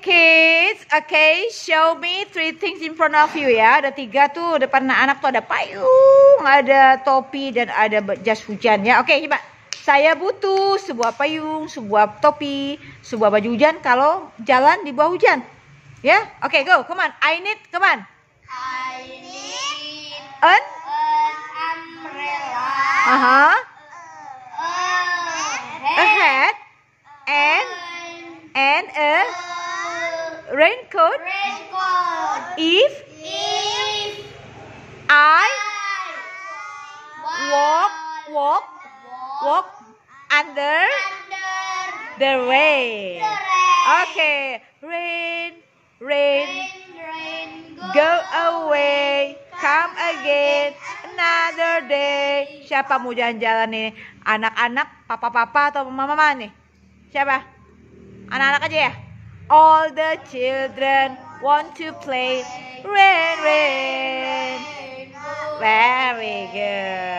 Kids, okay, show me 3 things in front of you ya. Ada 3 tuh depan anak tuh, ada payung, ada topi, dan ada jas hujan ya. Oke, coba. Saya butuh sebuah payung, sebuah topi, sebuah baju hujan kalau jalan di bawah hujan. Ya, oke, go, come on. I need an umbrella. A hat and a raincoat. If I walk under the rain. Okay, rain, go away, come again, another day. Siapa mau jalan-jalan nih? Anak-anak, papa-papa atau mama-mama nih? Siapa? Anak-anak aja ya? All the children want to play rain. Very good.